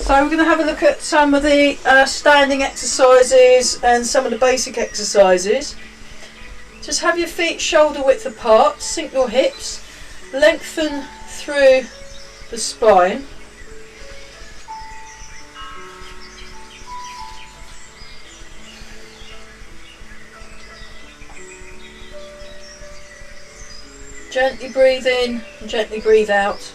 So we're going to have a look at some of the standing exercises and some of the basic exercises. Just have your feet shoulder width apart, sink your hips, lengthen through the spine. Gently breathe in and gently breathe out.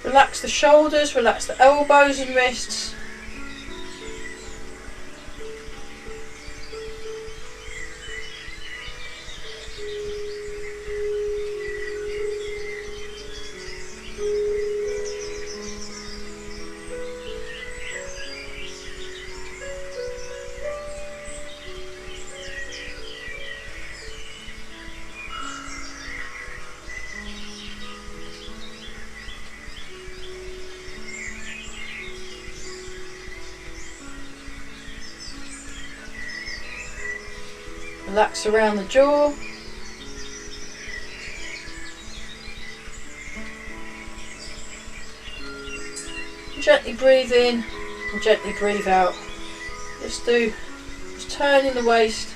Relax the shoulders, relax the elbows and wrists. Relax around the jaw. Gently breathe in and gently breathe out. Just turning the waist.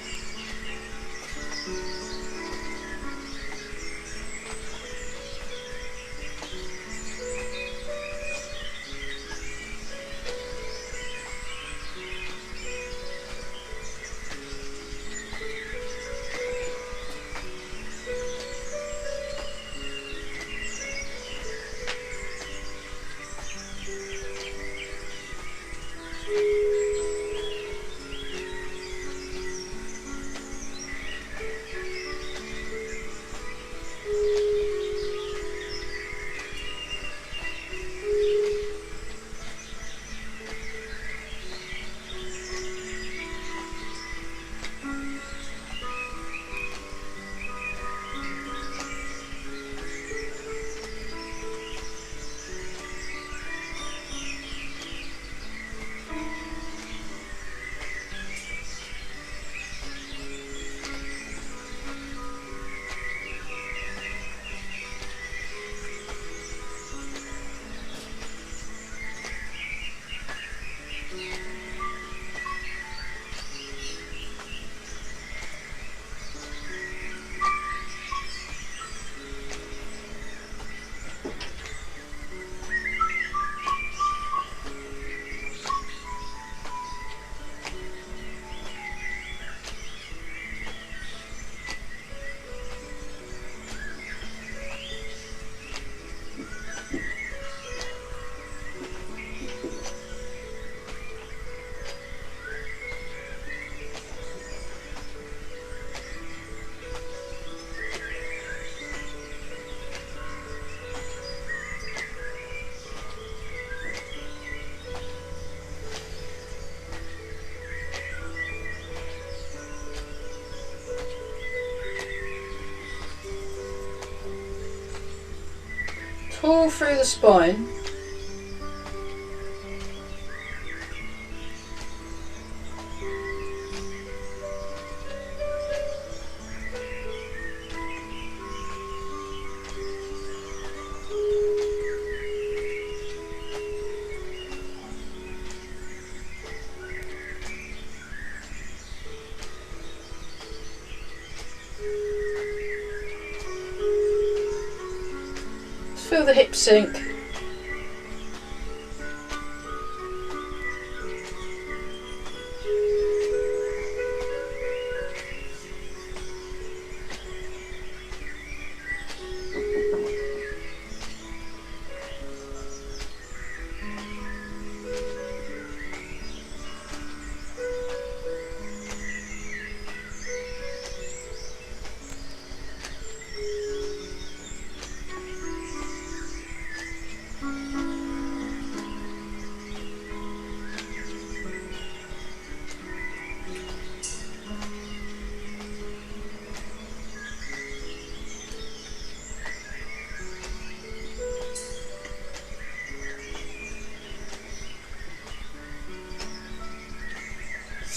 Pull through the spine. Feel the hips sink.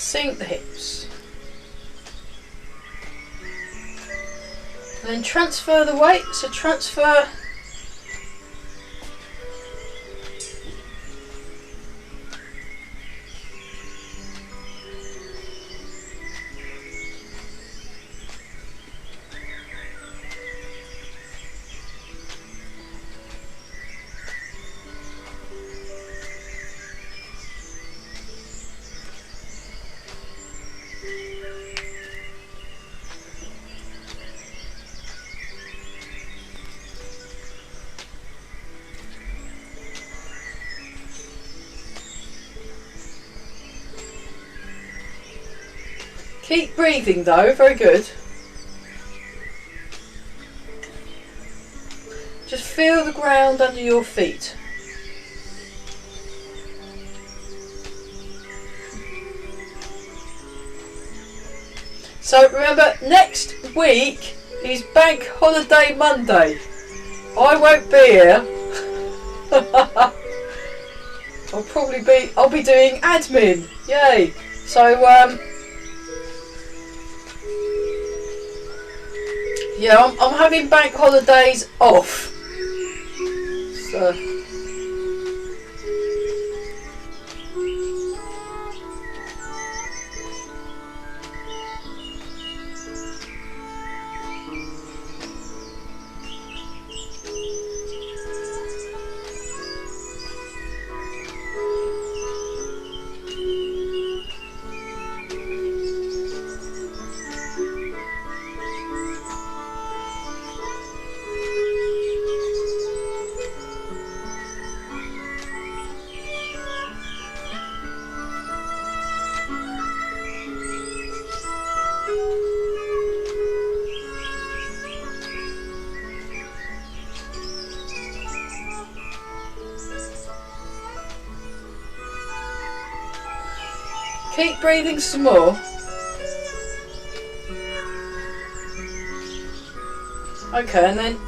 Sink the hips. And then transfer the weight, so transfer keep breathing though, very good. Just feel the ground under your feet. So remember, next week is Bank Holiday Monday. I won't be here. I'll be doing admin. Yay. So yeah, I'm having bank holidays off. So keep breathing some more. Okay, and then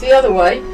the other way.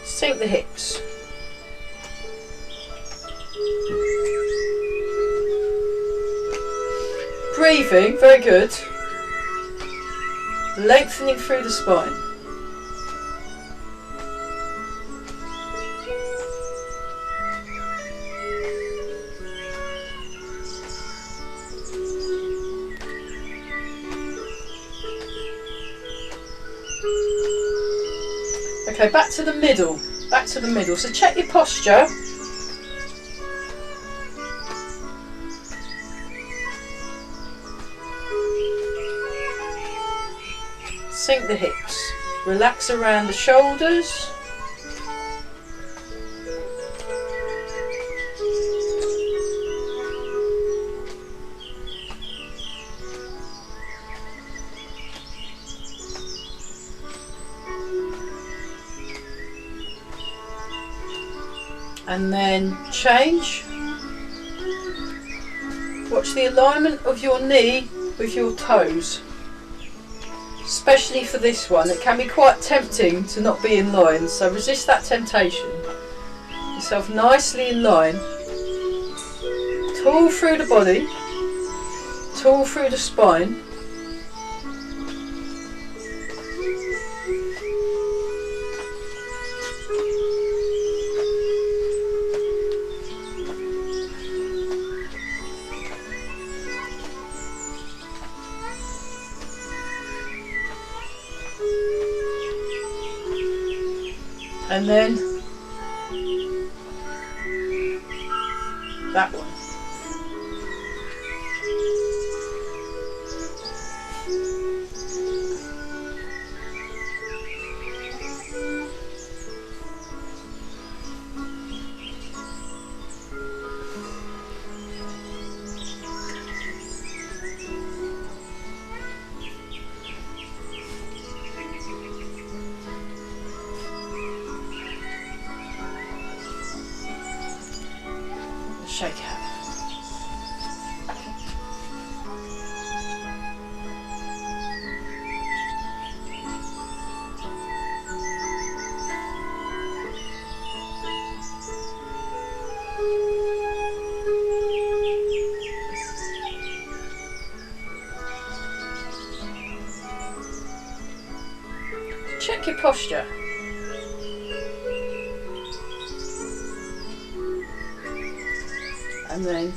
Sink the hips. Breathing, very good. Lengthening through the spine. Okay, back to the middle. Back to the middle. So check your posture. Sink the hips. Relax around the shoulders. And then change. Watch the alignment of your knee with your toes. Especially for this one, it can be quite tempting to not be in line, so resist that temptation. Get yourself nicely in line. Tall through the body, tall through the spine. And then that one. shake out. Check your posture. And then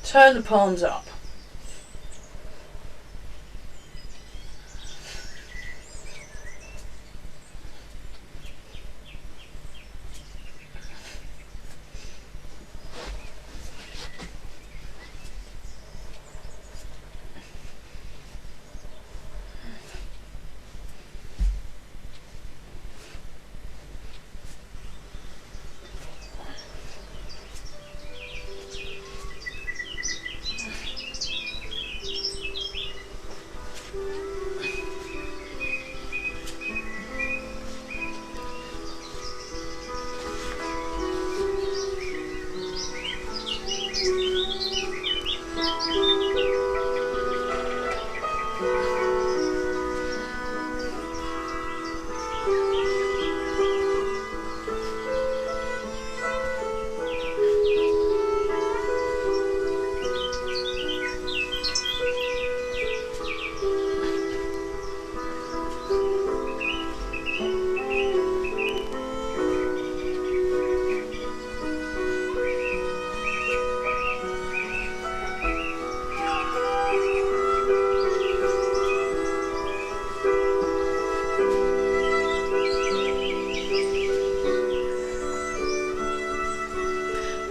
turn the palms up.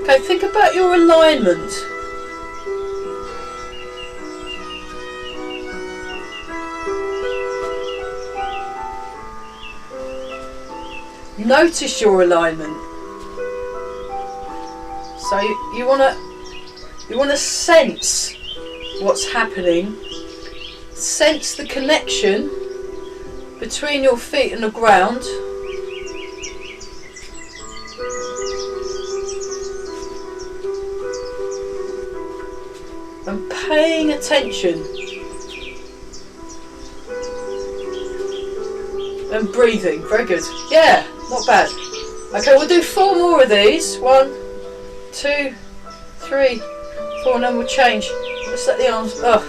Okay, think about your alignment. Notice your alignment. So you want to sense what's happening. Sense the connection between your feet and the ground. And paying attention. And breathing. Very good. Yeah, not bad. Okay, we'll do 4 more of these. 1, 2, 3, 4, and then we'll change. Let's let the arms up.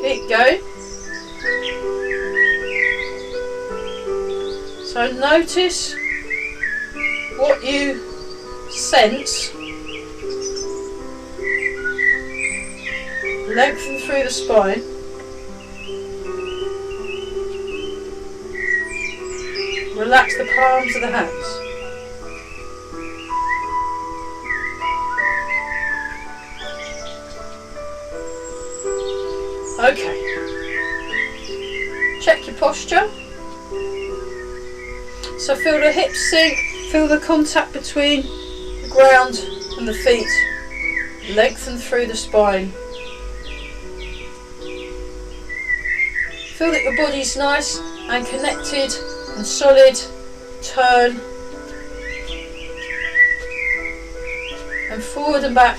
Keep going. So notice what you sense. Lengthen through the spine. Relax the palms of the hands. Okay. Check your posture. So feel the hips sink, feel the contact between the ground and the feet. Lengthen through the spine. Feel that your body's nice and connected and solid. Turn. And forward and back.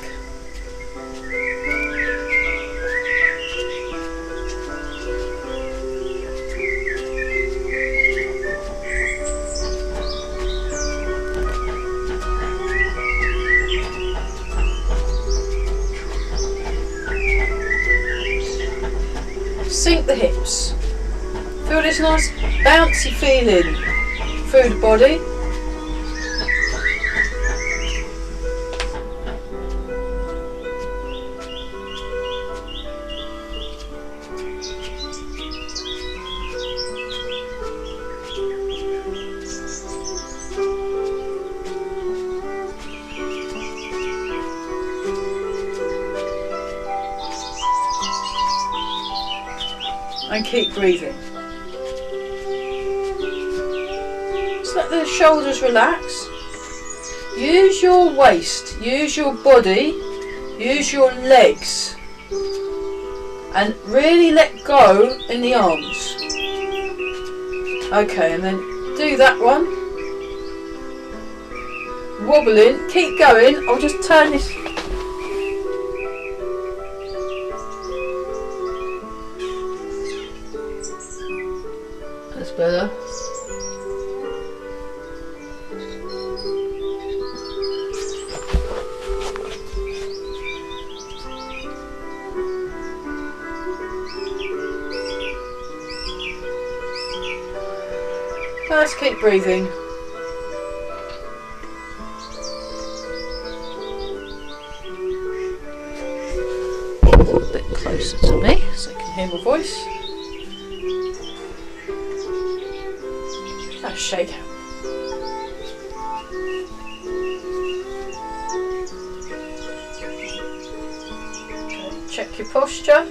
sink the hips. Feel this nice bouncy feeling through the body. And keep breathing. Just let the shoulders relax. Use your waist, use your body, use your legs, and really let go in the arms. Okay, and then do that one. Wobbling, keep going. I'll just turn this. That's better. Let's keep breathing. A bit closer to me so you can hear my voice. Let's shake out. Okay, check your posture.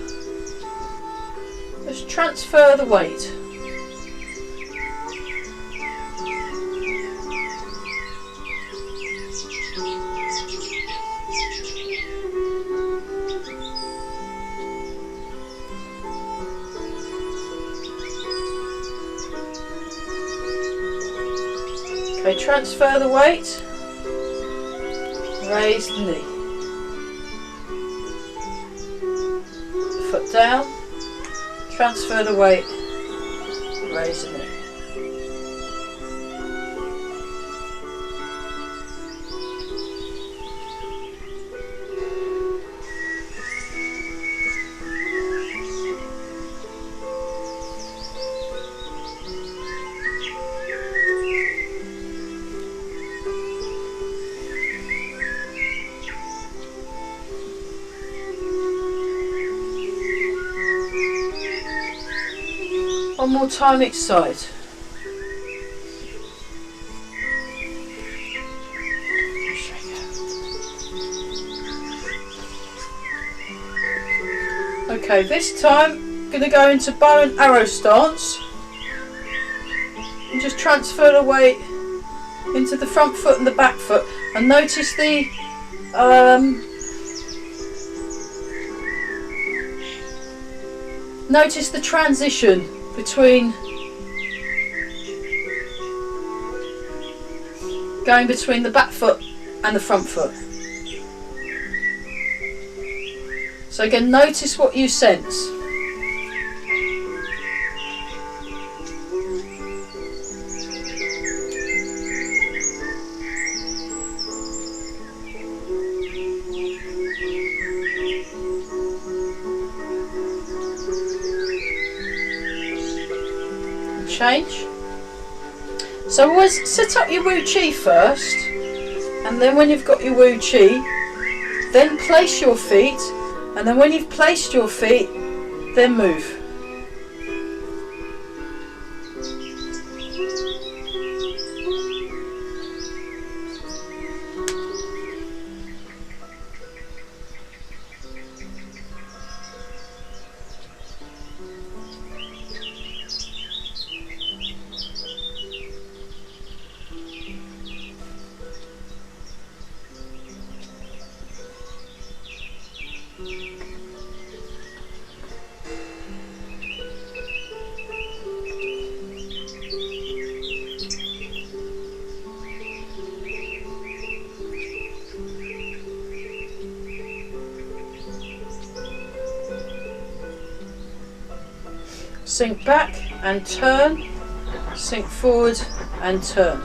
Just transfer the weight. Okay, transfer the weight, raise the knee, foot down, transfer the weight, raise the knee. One more time each side. Okay, this time I'm going to go into bow and arrow stance and just transfer the weight into the front foot and the back foot, and notice the transition between going between the back foot and the front foot. So again, notice what you sense. Change. So always set up your Wu Chi first, and then when you've got your Wu Chi, then place your feet, and then when you've placed your feet, then move. Sink back and turn, sink forward and turn.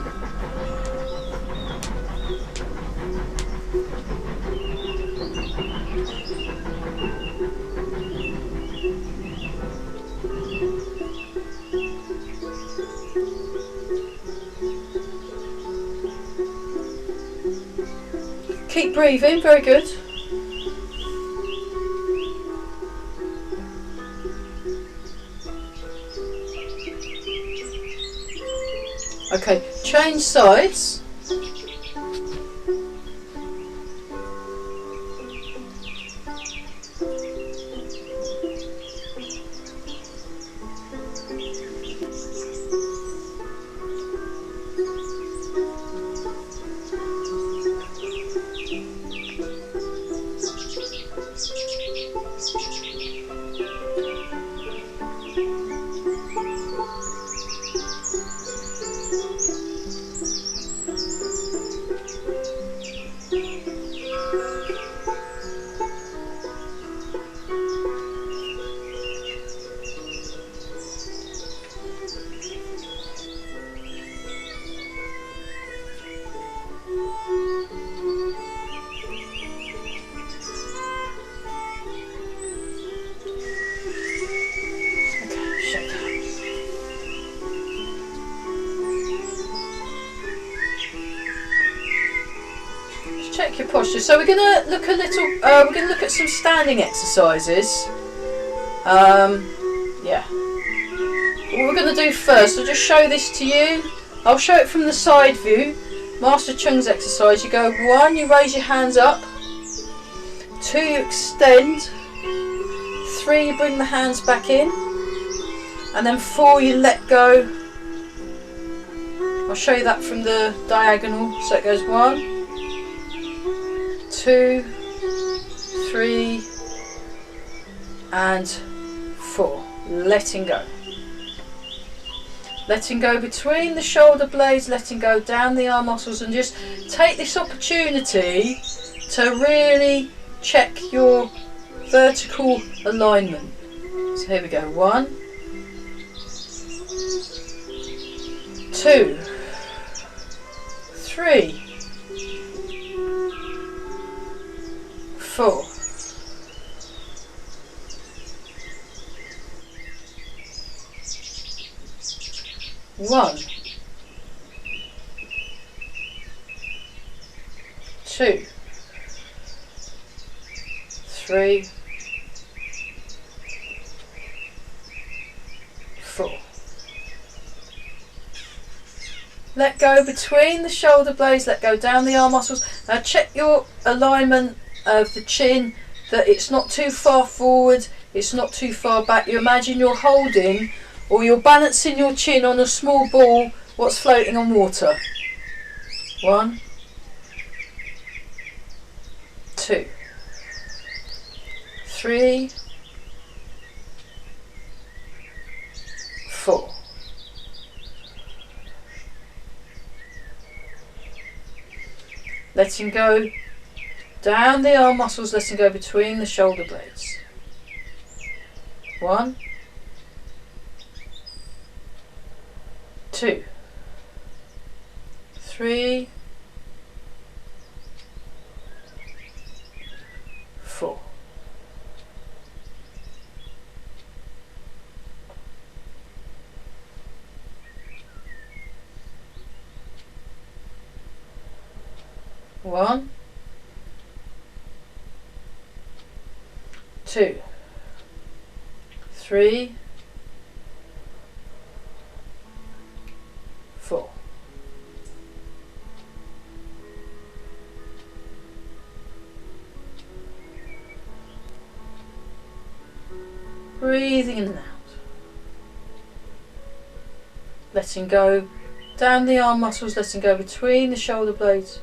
Keep breathing, very good. Okay, change sides. Check your posture. So we're going to look a little. We're going to look at some standing exercises. Yeah. What we're going to do first, I'll just show this to you. I'll show it from the side view. Master Chung's exercise. You go 1, you raise your hands up. 2, you extend. 3, you bring the hands back in. And then 4, you let go. I'll show you that from the diagonal. So it goes 1, 2, 3 and 4. Letting go. Letting go between the shoulder blades, letting go down the arm muscles, and just take this opportunity to really check your vertical alignment. So here we go. 1, 2, 3, 4. 1, 2, 3, 4. Let go between the shoulder blades, let go down the arm muscles. Now check your alignment of the chin, that it's not too far forward, it's not too far back. You imagine you're holding or you're balancing your chin on a small ball what's floating on water. 1, 2, 3, 4. Letting go down the arm muscles, letting go between the shoulder blades. 1, 2, 3, 4. One, 2, 3, 4. Breathing in and out. Letting go down the arm muscles, letting go between the shoulder blades.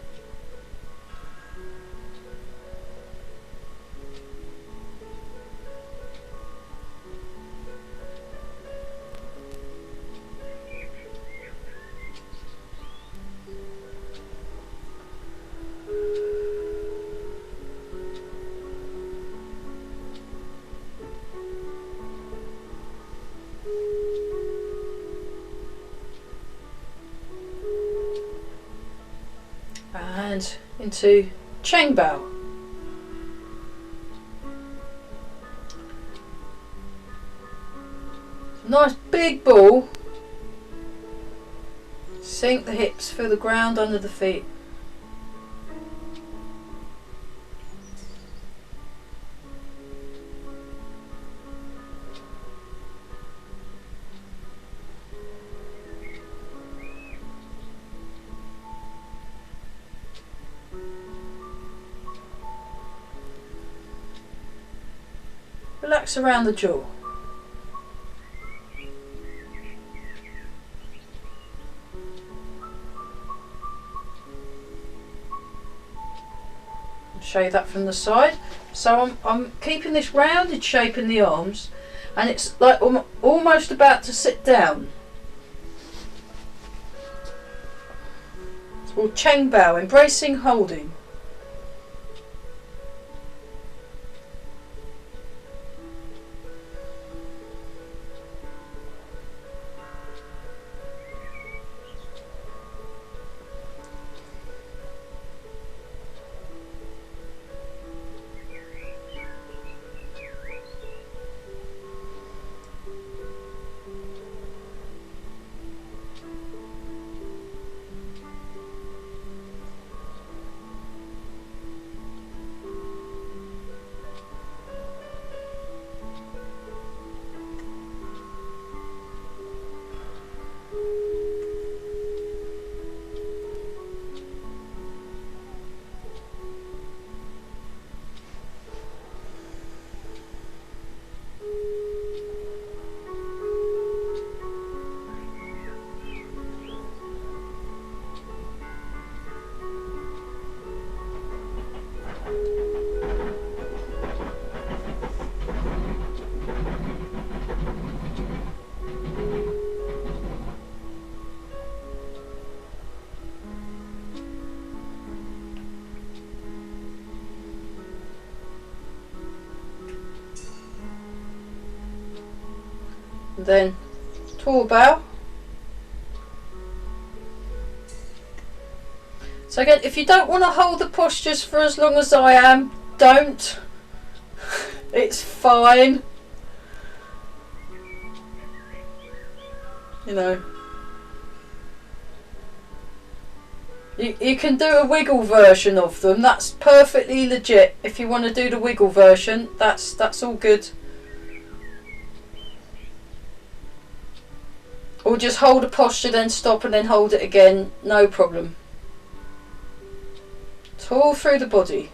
And into Cheng Bao. Nice big ball. Sink the hips, feel the ground under the feet. relax around the jaw. I'll show you that from the side. So I'm keeping this rounded shape in the arms, and it's like I'm almost about to sit down. It's called Cheng Bao, embracing holding. Then tall bow. So again, if you don't want to hold the postures for as long as I am, don't. It's fine. You know. You can do a wiggle version of them. That's perfectly legit. If you want to do the wiggle version, that's all good. Or just hold a posture, then stop and then hold it again, no problem. Tall through the body.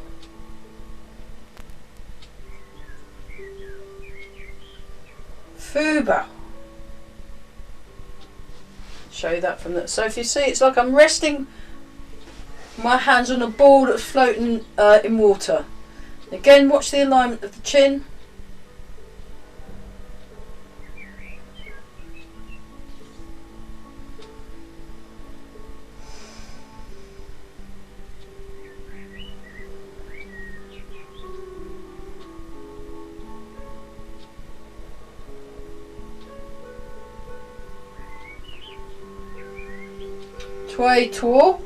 Fuba. Show you that from that. So if you see, it's like I'm resting my hands on a ball that's floating in water. Again, watch the alignment of the chin. Tway Tor.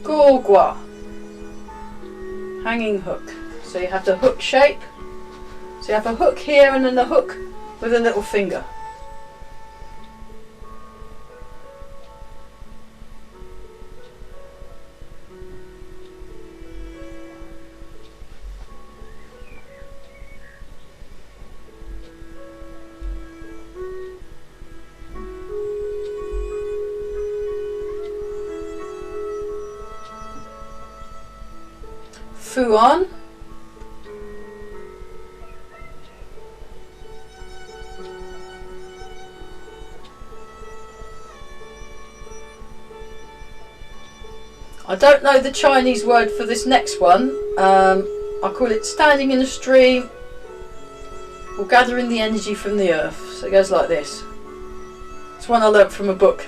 Gorgua. Hanging hook. So you have the hook shape. So you have a hook here and then the hook with a little finger. Fuan. I don't know the Chinese word for this next one. I call it standing in a stream or gathering the energy from the earth. So it goes like this. It's one I learnt from a book.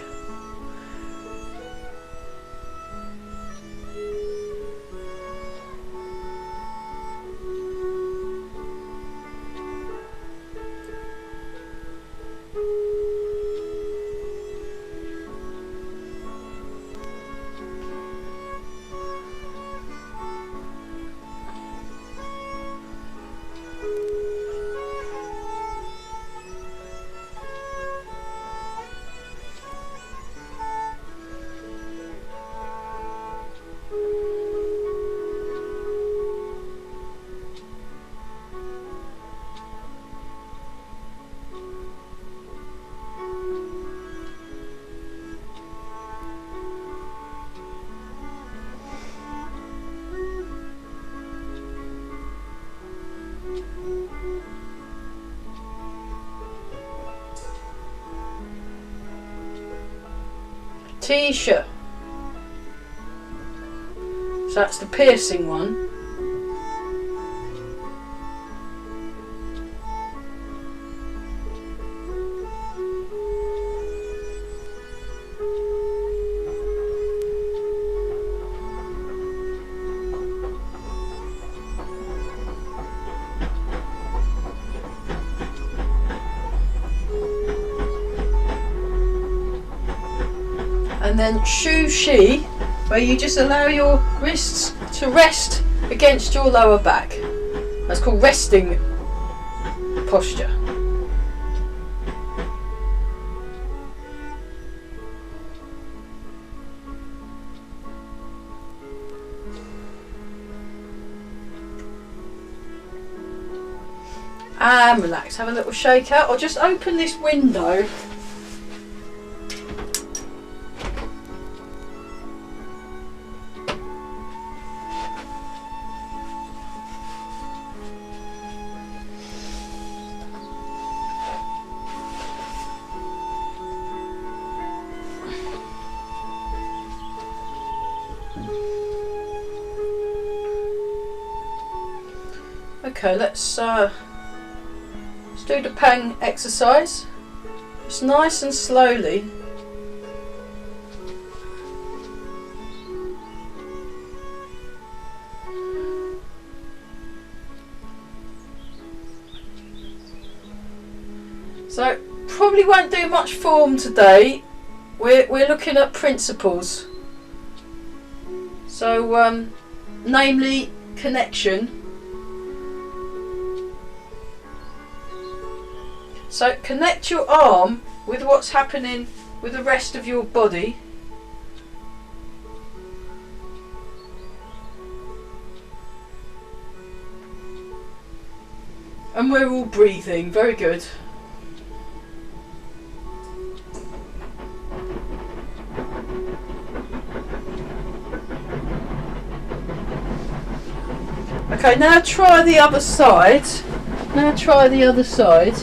T-shirt. So that's the piercing one. And then shu shi, where you just allow your wrists to rest against your lower back. That's called resting posture. And relax, have a little shake out, or just open this window. Okay, let's do the Pang exercise. Just nice and slowly. So probably won't do much form today. We're looking at principles. So namely connection. So connect your arm with what's happening with the rest of your body. And we're all breathing, very good. Okay, now try the other side. Now try the other side.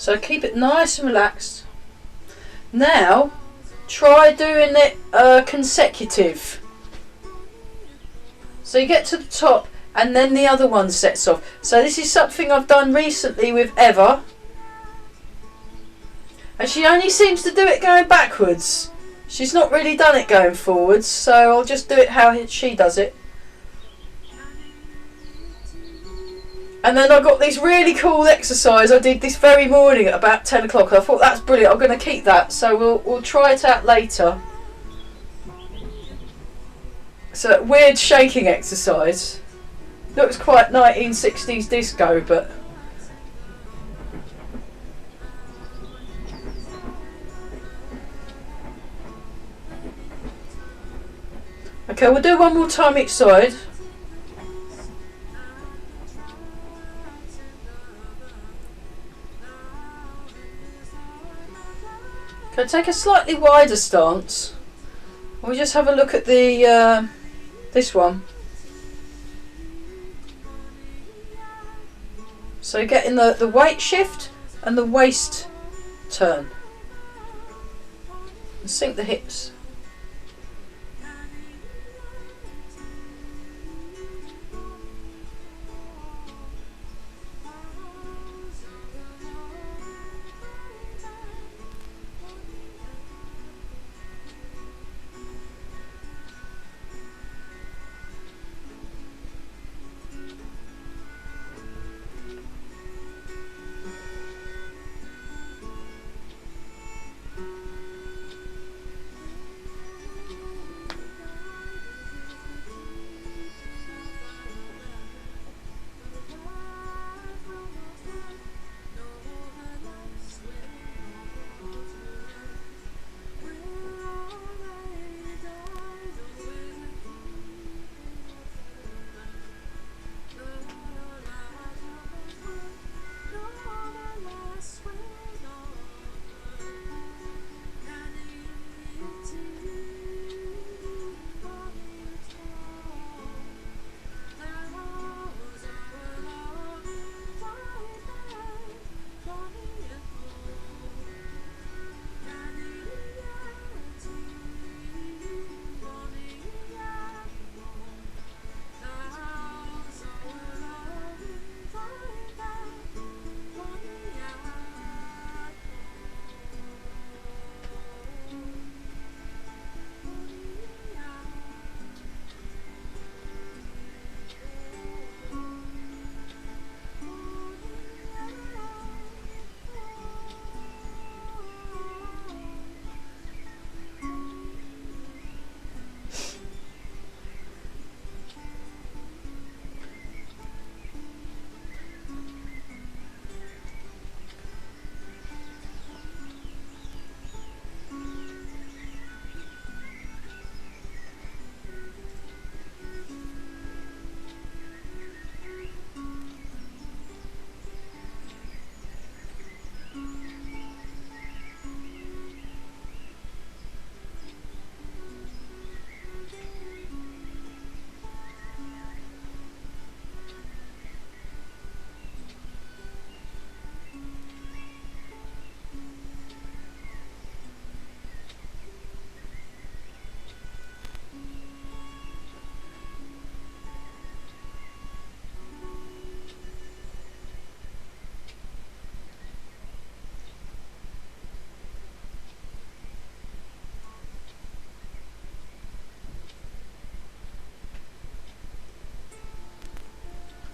So keep it nice and relaxed. Now try doing it consecutive. So you get to the top and then the other one sets off. So this is something I've done recently with Eva. And she only seems to do it going backwards. She's not really done it going forwards, so I'll just do it how she does it. And then I got this really cool exercise I did this very morning at about 10 o'clock. I thought that's brilliant, I'm going to keep that, so we'll try it out later. So weird shaking exercise. Looks quite 1960s disco, but okay, we'll do one more time each side. Okay, take a slightly wider stance. We'll just have a look at the this one. So getting the weight shift and the waist turn. And sink the hips.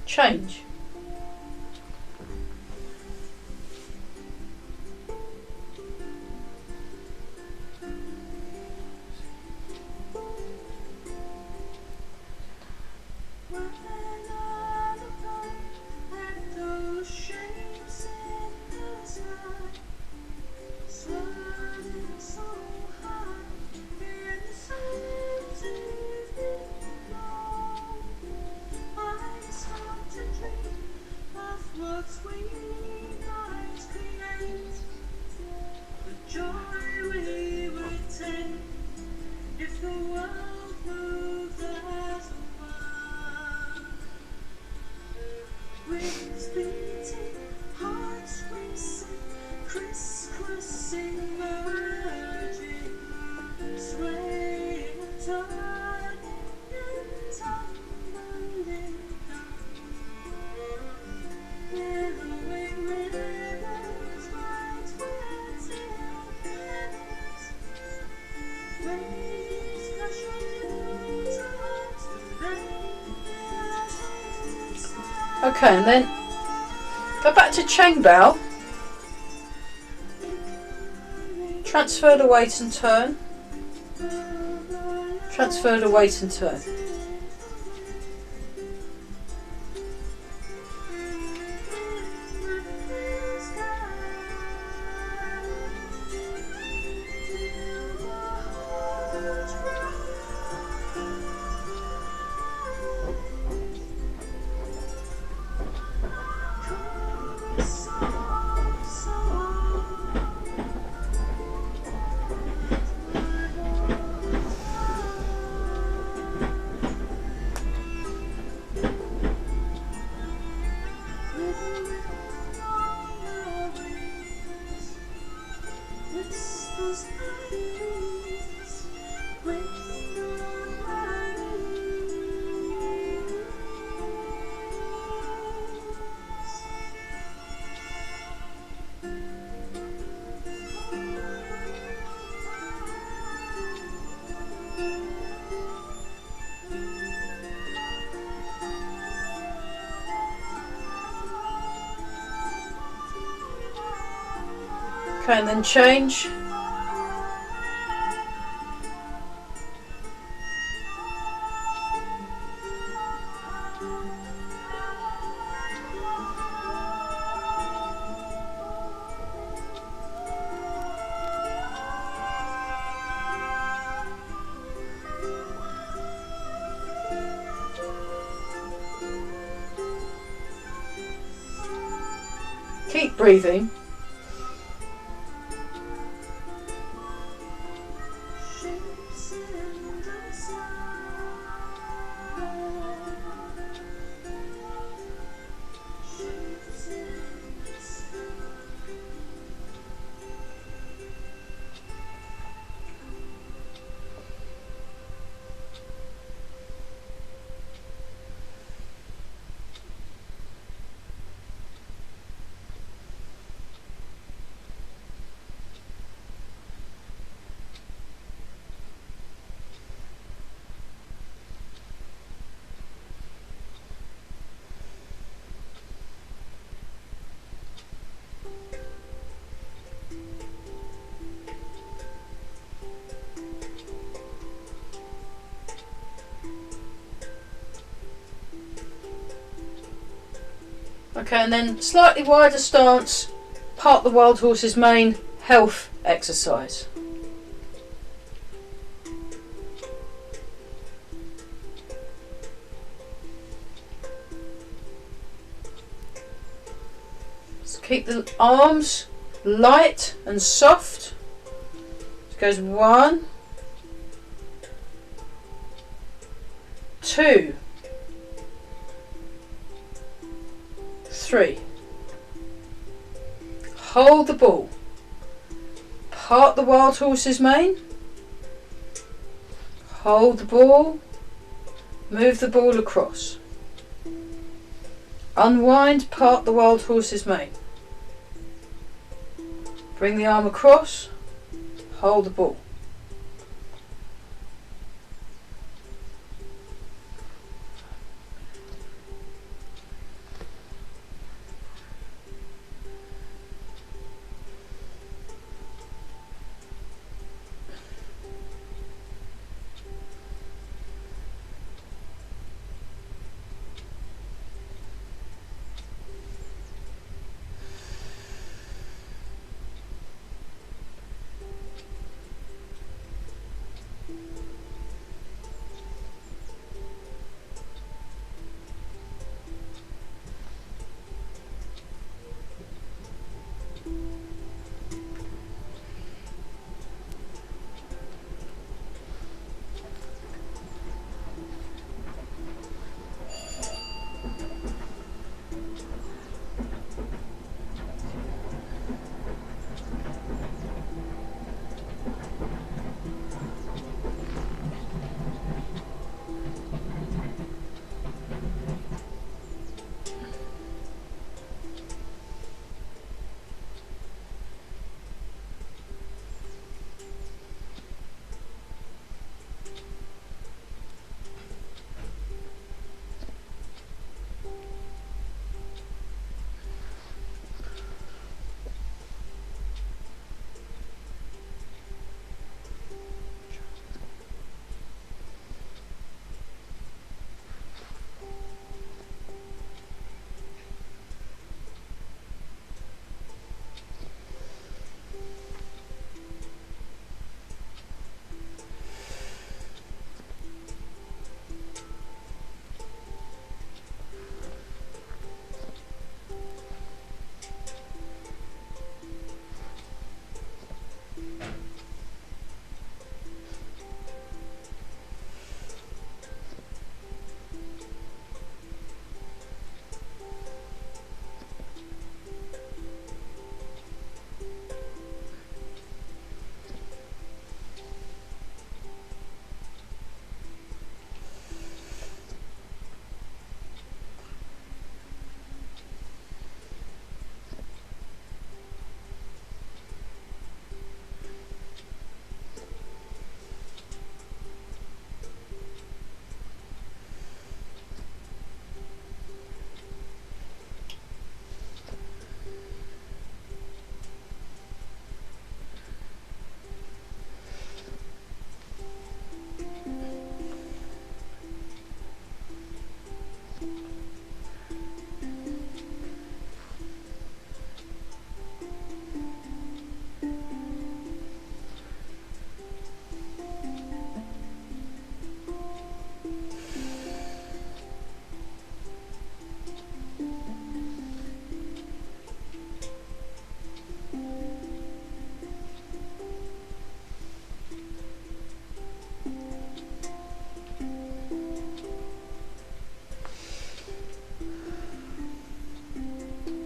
Change. Okay, and then Go back to Cheng Bao. Transfer the weight and turn. Transfer the weight and turn. Okay, and then change. Keep breathing. Okay, and then slightly wider stance, part the wild horse's mane, health exercise. So keep the arms light and soft. It goes 1, 2, 3. Hold the ball. Part the wild horse's mane. Hold the ball. Move the ball across. Unwind, part the wild horse's mane. Bring the arm across. Hold the ball.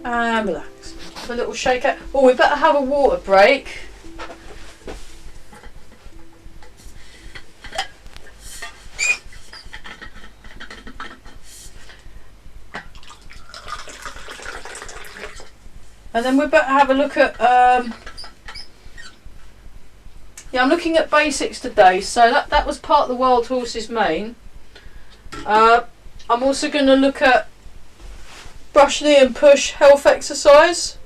and relax. Have a little shake out. Oh, we better have a water break. And then we better have a look at, yeah, I'm looking at basics today. So that was part of the Wild Horses main. I'm also going to look at brush, knee and push health exercise.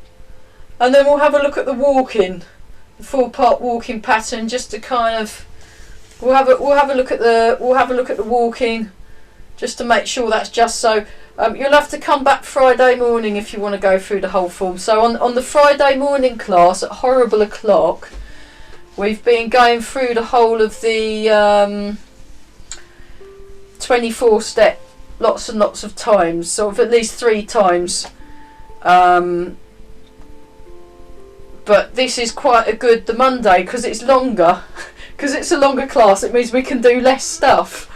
And then we'll have a look at the walking, the 4-part walking pattern, just to kind of, we'll have a look at the walking, just to make sure that's just so. You'll have to come back Friday morning if you want to go through the whole form. So on the Friday morning class at horrible o'clock, we've been going through the whole of the 24 step lots and lots of times, sort of at least 3 times. But this is quite a good, the Monday, because it's longer, because it's a longer class, it means we can do less stuff.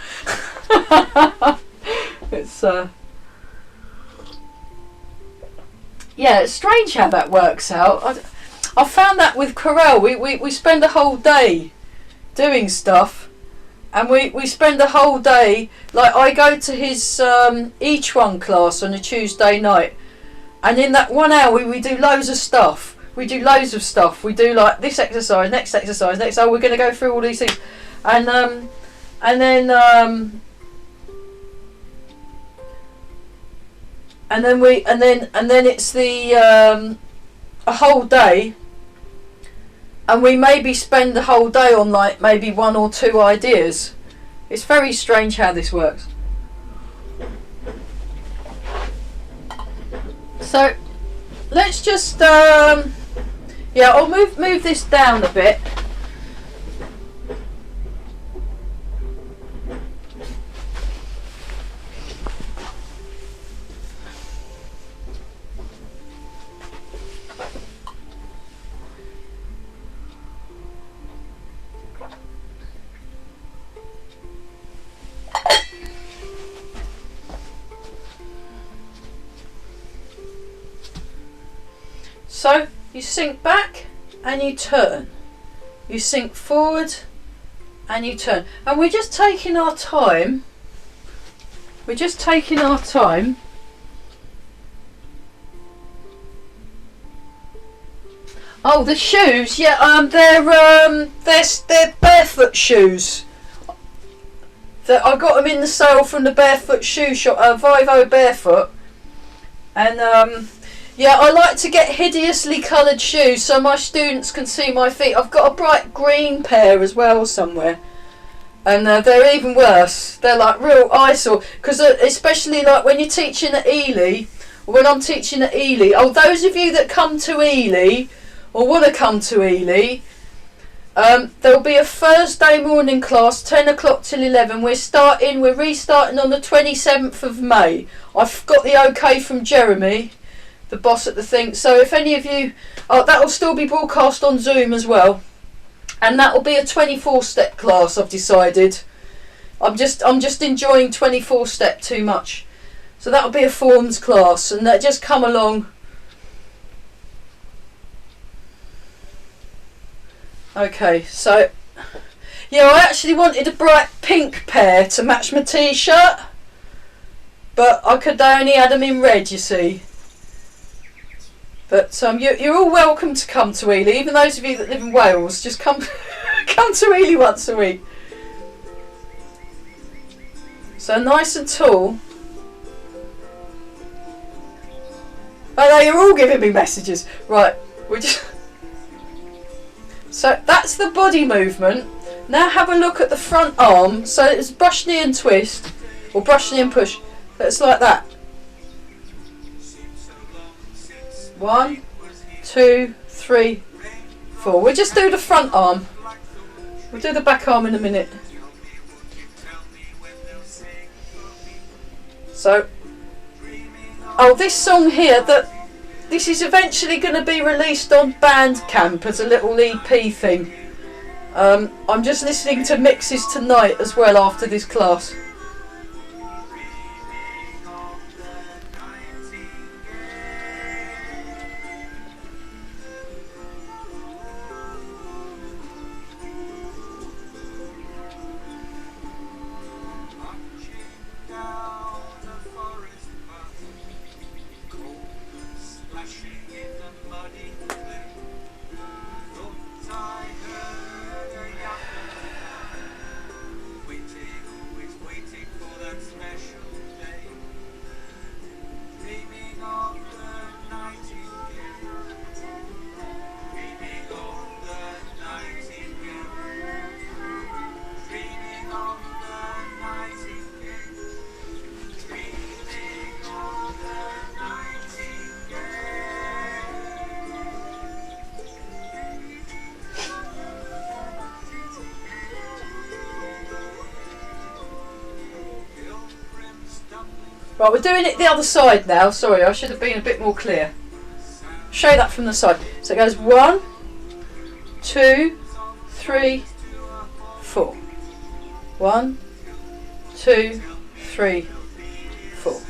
It's yeah, it's strange how that works out. I found that with Corel, we spend a whole day doing stuff, and we spend a whole day, like I go to his Chuan class on a Tuesday night, and in that 1 hour we do loads of stuff. We do loads of stuff. We do like this exercise, next exercise, next. Oh, we're going to go through all these things, and then it's the a whole day, and we maybe spend the whole day on like maybe 1 or 2 ideas. It's very strange how this works. So let's just yeah, I'll move this down a bit. So you sink back and you turn. You sink forward and you turn. And we're just taking our time. We're just taking our time. Oh, the shoes, yeah, they're barefoot shoes. I got them in the sale from the barefoot shoe shop, Vivo Barefoot, and yeah, I like to get hideously coloured shoes so my students can see my feet. I've got a bright green pair as well somewhere, and they're even worse. They're like real eyesore, because especially like when you're teaching at Ely, or when I'm teaching at Ely. Oh, those of you that come to Ely or want to come to Ely, there'll be a Thursday morning class, 10 o'clock till 11. We're restarting on the 27th of May. I've got the okay from Jeremy, the boss at the thing. So if any of you, that will still be broadcast on Zoom as well, and that will be a 24-step class. I've decided. I'm just enjoying 24-step too much, so that'll be a forms class, and just come along. Okay, so yeah, I actually wanted a bright pink pair to match my t-shirt, but I only had them in red, you see. But you're all welcome to come to Ely, even those of you that live in Wales. Just come come to Ely once a week. So nice and tall. Oh no, you're all giving me messages. Right, we're just. So that's the body movement. Now have a look at the front arm. So it's brush, knee and twist, or brush, knee and push. It's like that. 1, 2, 3, 4. We'll just do the front arm. We'll do the back arm in a minute. So, oh, this song here, this is eventually going to be released on Bandcamp as a little EP thing. I'm just listening to mixes tonight as well after this class. Right, we're doing it the other side now. Sorry, I should have been a bit more clear. Show that from the side. So it goes 1, 2, 3, 4. 1, 2, 3, 4.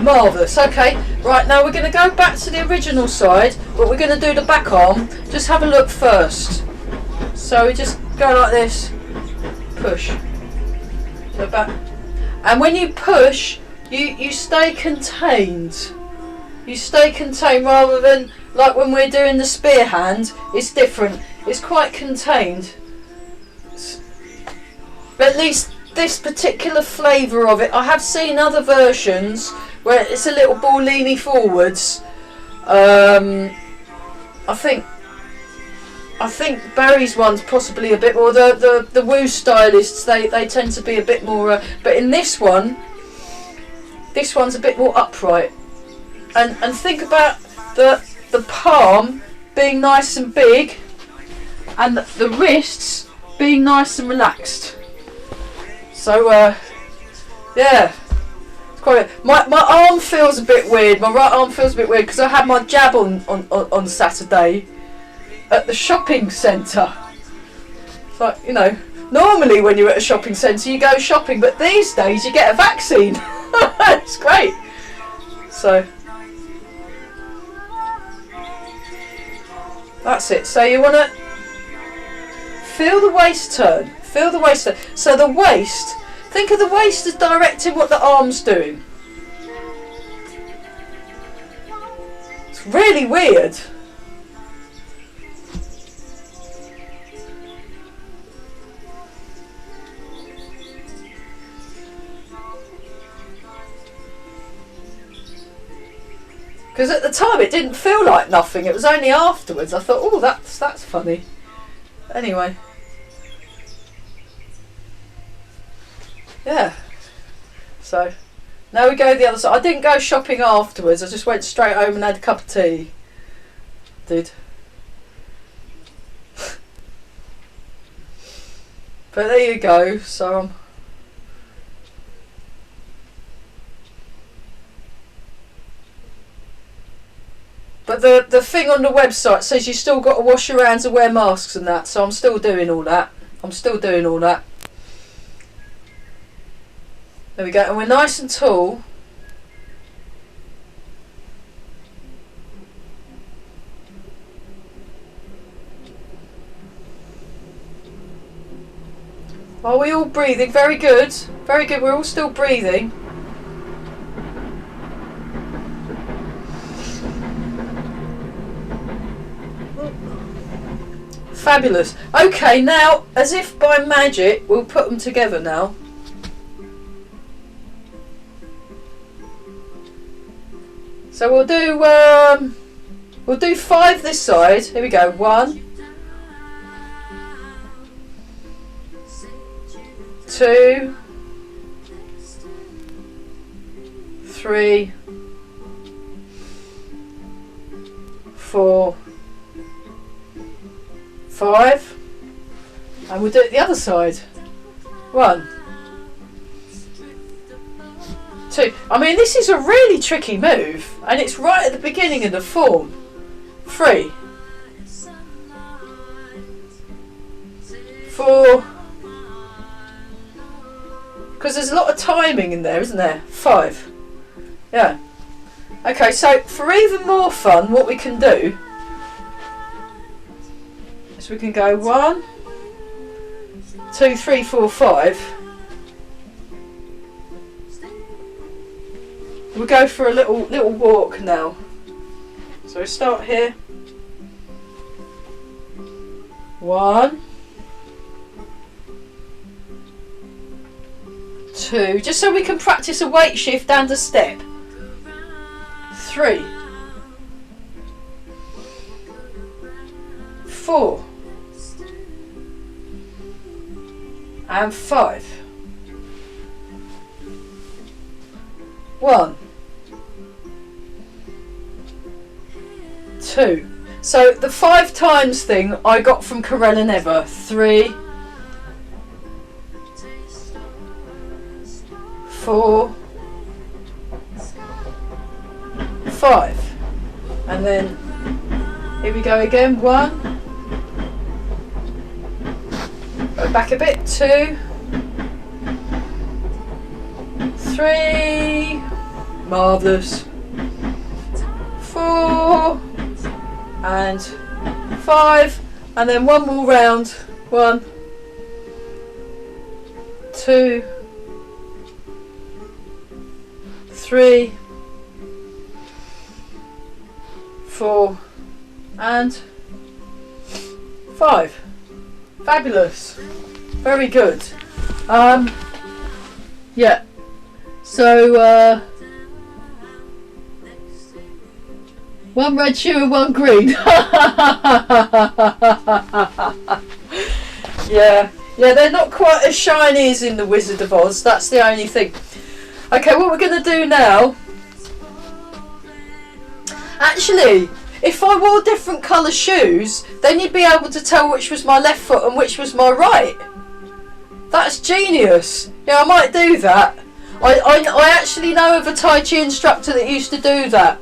Marvellous. Okay, right, now we're going to go back to the original side, but we're going to do the back arm. Just have a look first. So we just go like this, push. So back. And when you push, you stay contained. You stay contained rather than like when we're doing the spear hand. It's different. It's quite contained. But at least this particular flavour of it, I have seen other versions where it's a little ball leaning forwards. I think Barry's one's possibly a bit more. The Woo stylists, they tend to be a bit more. But in this one's a bit more upright. And think about the palm being nice and big, and the wrists being nice and relaxed. So yeah. My arm feels a bit weird. My right arm feels a bit weird because I had my jab on Saturday at the shopping centre. It's like, you know, normally when you're at a shopping centre you go shopping, but these days you get a vaccine. It's great. So that's it. So you want to feel the waist turn. Feel the waist turn. So the waist. Think of the waist as directing what the arm's doing. It's really weird. Because at the time it didn't feel like nothing. It was only afterwards I thought, oh, that's funny. Anyway. Yeah, so now we go the other side. I didn't go shopping afterwards, I just went straight home and had a cup of tea. But there you go. So but the thing on the website says you still got to wash your hands and wear masks and that, so I'm still doing all that. There we go, and we're nice and tall. Are we all breathing? Very good. Very good, we're all still breathing. Fabulous. Okay, now, as if by magic, we'll put them together now. So we'll do 5 this side. Here we go. 1, 2, 3, 4, 5, and we'll do it the other side. 1, 2. I mean, this is a really tricky move, and it's right at the beginning of the form. 3, 4, because there's a lot of timing in there, isn't there? 5. Yeah. Okay, so for even more fun, what we can do is we can go 1, 2, 3, 4, 5. We'll go for a little walk now. So we start here. 1, 2, just so we can practice a weight shift and a step. 3, 4 and 5. 1, 2. So the 5 times thing I got from Corella Never. 3, 4, 5. And then here we go again. 1. Go back a bit. 2, 3. Marvellous. 4 and 5, and then one more round. 1, 2, 3, 4 and 5. Fabulous. Very good. Yeah. So one red shoe and one green. Yeah, they're not quite as shiny as in the Wizard of Oz. That's the only thing. Okay, what we're going to do now. Actually, if I wore different colour shoes, then you'd be able to tell which was my left foot and which was my right. That's genius. Yeah, I might do that. I actually know of a Tai Chi instructor that used to do that.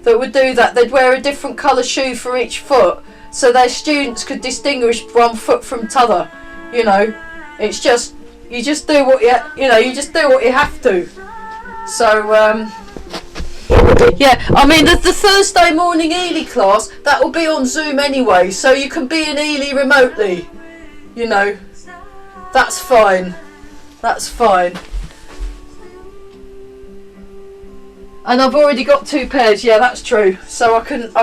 That would do that. They'd wear a different colour shoe for each foot, so their students could distinguish one foot from t'other. You know, it's just you just do what you just do what you have to. So yeah, I mean the Thursday morning Ely class, that will be on Zoom anyway, so you can be in Ely remotely. You know, that's fine. That's fine. And I've already got 2 pairs. Yeah, that's true. So I can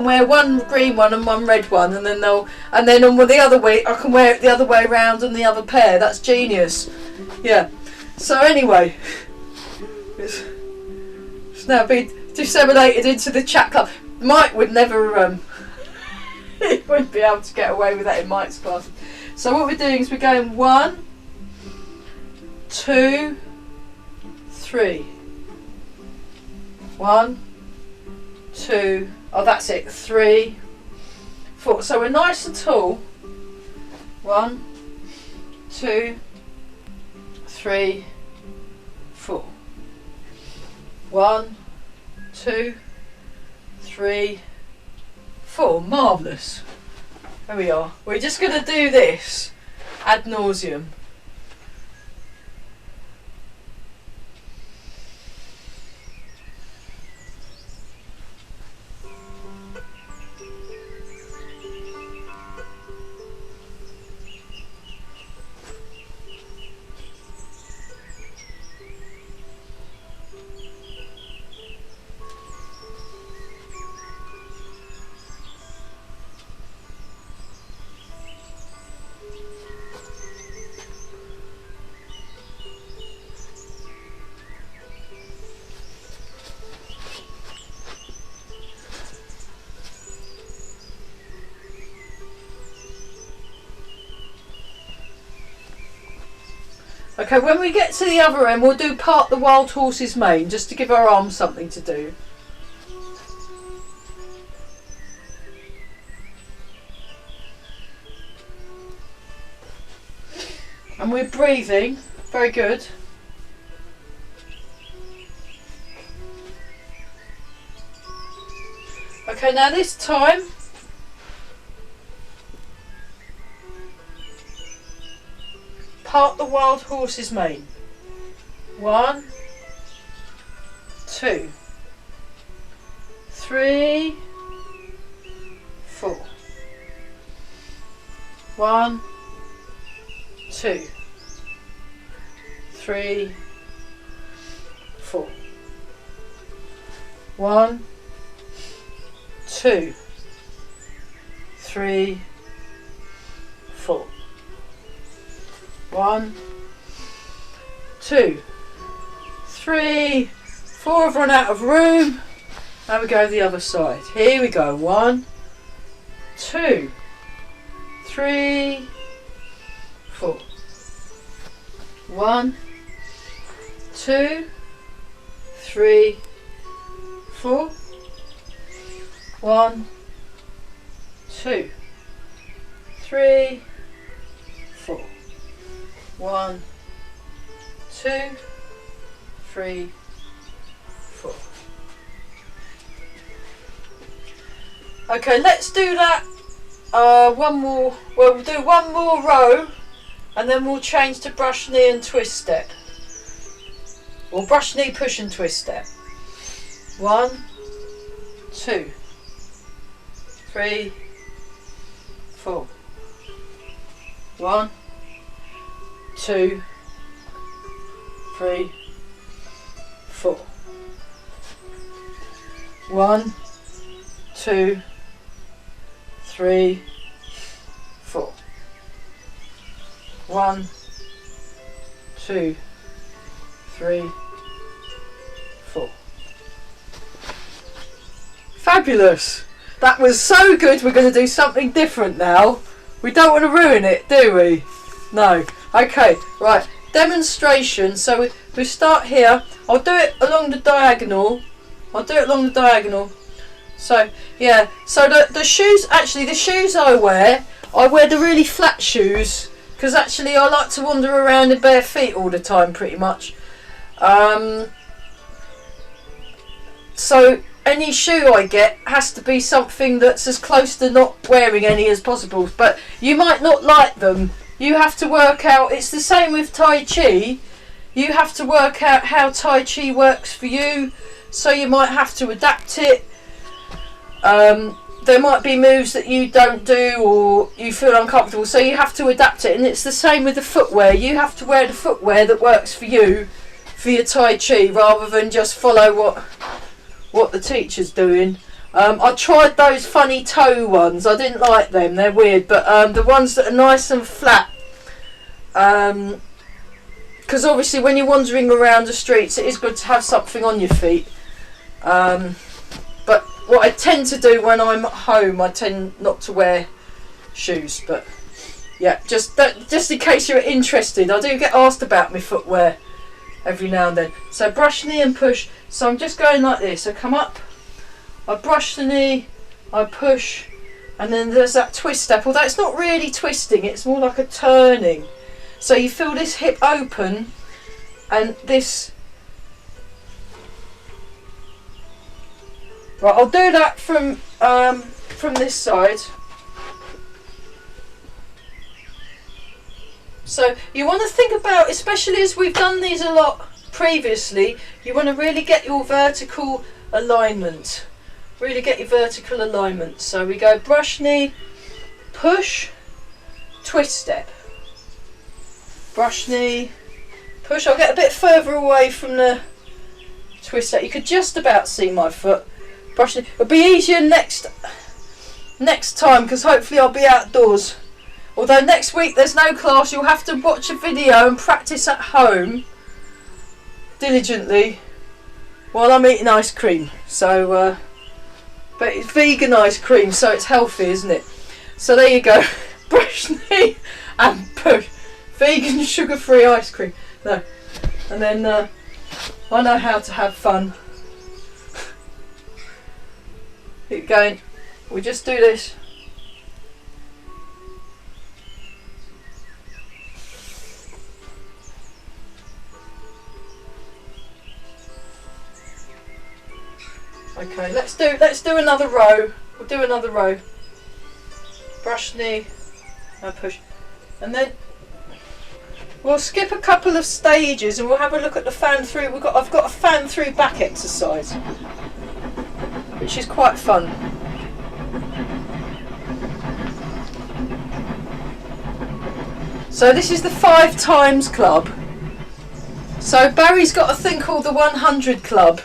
wear one green one and one red one, and then on the other week I can wear it the other way around on the other pair. That's genius. Yeah. So anyway, it's now been disseminated into the chat club. Mike would never he wouldn't be able to get away with that in Mike's class. So what we're doing is we're going 1, 2, 3. 1, 2, oh that's it, 3, 4. So we're nice and tall. 1, 2, 3, 4. 1, 2, 3, 4. Marvellous. There we are. We're just going to do this ad nauseum. Okay, when we get to the other end, we'll do part the wild horse's mane, just to give our arms something to do. And we're breathing. Very good. Okay, now this time, part the wild horse's mane. 1, 2, 3, 4. 1, 2, 3, 4. 1, 2, 3, 4. 1, 2, 3, 4. I've run out of room. Now we go the other side. Here we go. 1, 2, 3, 4. 1, 2, 3, 4. 1, 2, 3, 4. 1, 2, 3, 4. Okay, let's do that. One more. Well, we'll do one more row, and then we'll change to brush knee and twist step, or brush knee, push and twist step. 1, 2, 3, 4. 1, 2, 3, 4. 1, 2, 3, 4. 1, 2, 3, 4. Fabulous! That was so good. We're going to do something different now. We don't want to ruin it, do we? No. Okay, right. Demonstration. So we start here. I'll do it along the diagonal. So yeah. So the shoes. Actually, the shoes I wear the really flat shoes, because actually I like to wander around in bare feet all the time, pretty much. So any shoe I get has to be something that's as close to not wearing any as possible. But you might not like them. You have to work out. It's the same with Tai Chi. You have to work out how Tai Chi works for you. So you might have to adapt it. There might be moves that you don't do or you feel uncomfortable. So you have to adapt it. And it's the same with the footwear. You have to wear the footwear that works for you for your Tai Chi, rather than just follow what the teacher's doing. I tried those funny toe ones. I didn't like them. They're weird. But the ones that are nice and flat, because obviously when you're wandering around the streets, it is good to have something on your feet. But what I tend to do when I'm at home, I tend not to wear shoes. But yeah, just in case you're interested, I do get asked about my footwear every now and then. So brush knee and push. So I'm just going like this. I come up, I brush the knee, I push, and then there's that twist step. Although it's not really twisting, it's more like a turning. So you feel this hip open, and this. Right, I'll do that from this side. So you want to think about, especially as we've done these a lot previously, you want to really get your vertical alignment. So we go brush knee, push, twist step. Brush knee, push. I'll get a bit further away from the twist step. You could just about see my foot. Brush knee. It'll be easier next time, because hopefully I'll be outdoors. Although next week there's no class, you'll have to watch a video and practice at home diligently while I'm eating ice cream. So, but it's vegan ice cream, so it's healthy, isn't it? So there you go. Brush knee and push. Vegan sugar-free ice cream. No. And then I know how to have fun. Keep going. We just do this. Okay, let's do another row. We'll do another row. Brush knee and push, and then we'll skip a couple of stages and we'll have a look at the fan through. I've got a fan through back exercise, which is quite fun. So this is the 5 times club. So Barry's got a thing called the 100 club,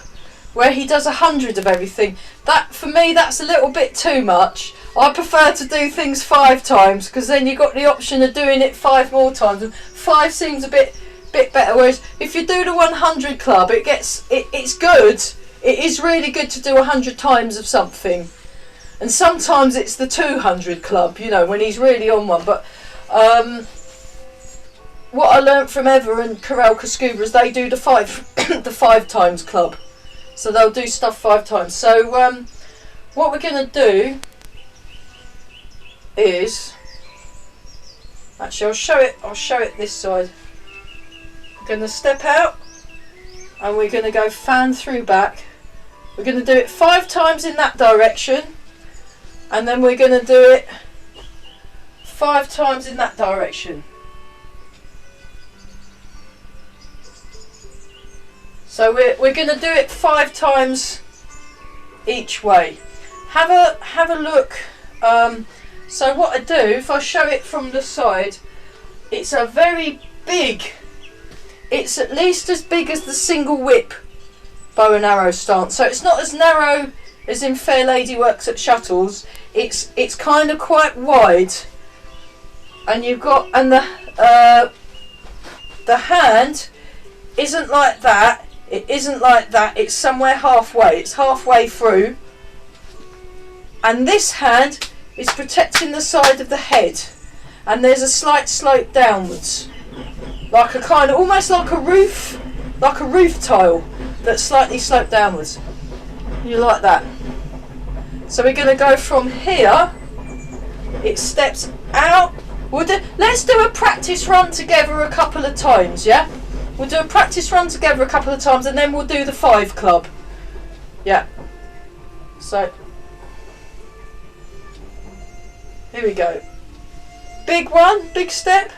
where he does 100 of everything. That, for me, that's a little bit too much. I prefer to do things 5 times, because then you've got the option of doing it 5 more times, and 5 seems a bit better. Whereas if you do the 100 club, it's good. It is really good to do 100 times of something. And sometimes it's the 200 club, you know, when he's really on one. But what I learnt from Eva and Corel Scuba is they do the the 5 times club. So they'll do stuff 5 times. So what we're going to do is, actually I'll show it this side. We're going to step out and we're going to go fan through back. We're going to do it 5 times in that direction, and then we're going to do it 5 times in that direction. So we're going to do it 5 times each way. Have a look. So what I do, if I show it from the side, it's a very big. It's at least as big as the single whip bow and arrow stance. So it's not as narrow as in Fair Lady Works at Shuttles. It's kind of quite wide, and you've got, and the hand isn't like that. It isn't like that. It's somewhere halfway. It's halfway through, and this hand is protecting the side of the head, and there's a slight slope downwards, like a kind of almost like a roof tile that's slightly sloped downwards. You like that? So we're going to go from here. It steps out. Let's do a practice run together a couple of times, yeah? We'll do a practice run together a couple of times, and then we'll do the 5 club. Yeah. So here we go. Big one, big step,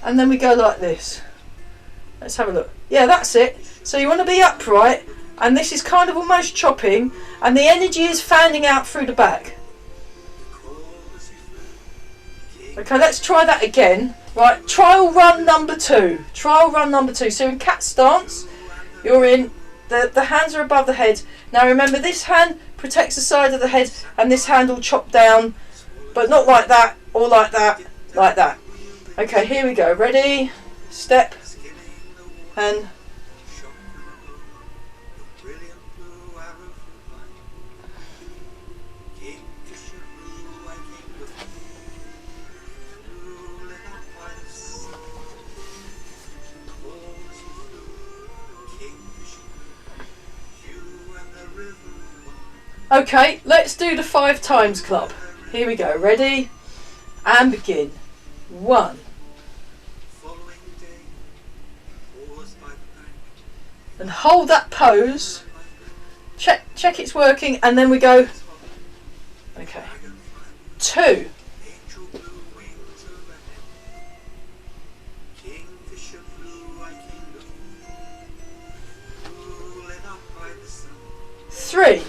and then we go like this. Let's have a look. Yeah, that's it. So you want to be upright, and this is kind of almost chopping, and the energy is fanning out through the back. Okay, let's try that again. Right, trial run number 2. Trial run number 2. So in cat stance, you're in, the hands are above the head. Now remember, this hand protects the side of the head, and this hand will chop down, but not like that, or like that, like that. Okay, here we go. Ready? Step. And okay, let's do the 5 times club. Here we go. Ready? And begin. 1. And hold that pose. Check it's working, and then we go. Okay. 2. Three.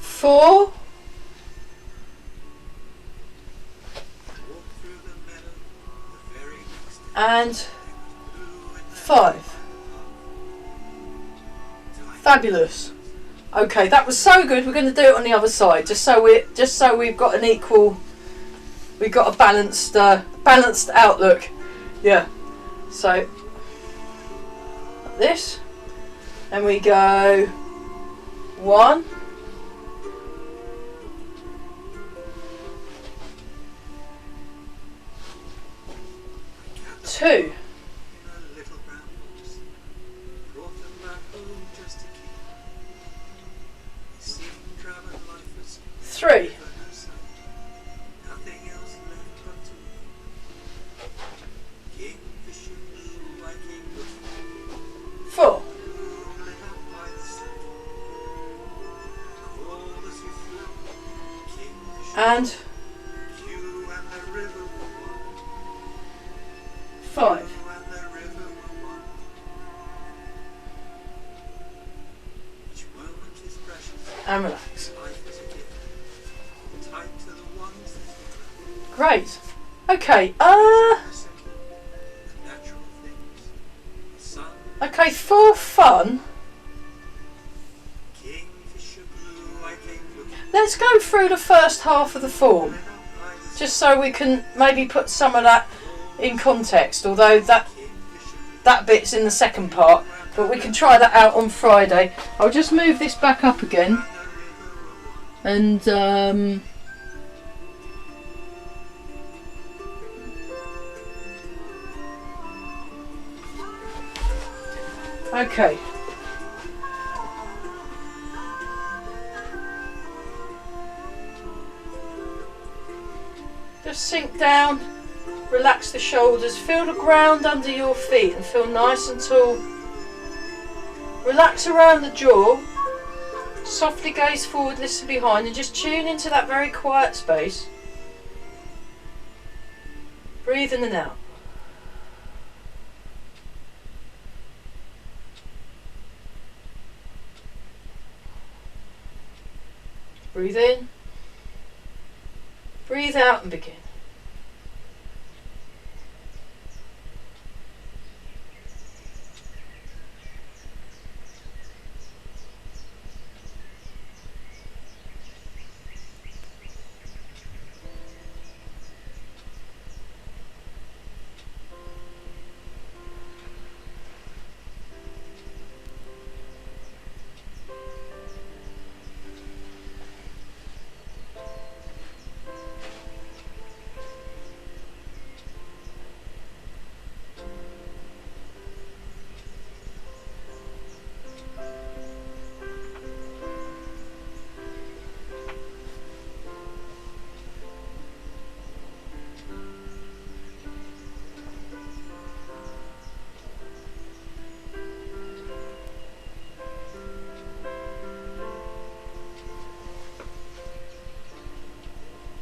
4. And 5. Fabulous. Okay, that was so good. We're going to do it on the other side, just so we've got an equal, we've got a balanced outlook. Yeah. So like this, and we go 1. 2. 3. 4. And 5. And relax. Great. Okay. Okay, for fun, let's go through the first half of the form, just so we can maybe put some of that in context, although that bit's in the second part, but we can try that out on Friday. I'll just move this back up again and okay. Just sink down, relax the shoulders, feel the ground under your feet and feel nice and tall. Relax around the jaw, softly gaze forward, listen behind, and just tune into that very quiet space. Breathe in and out. Breathe in, breathe out and begin.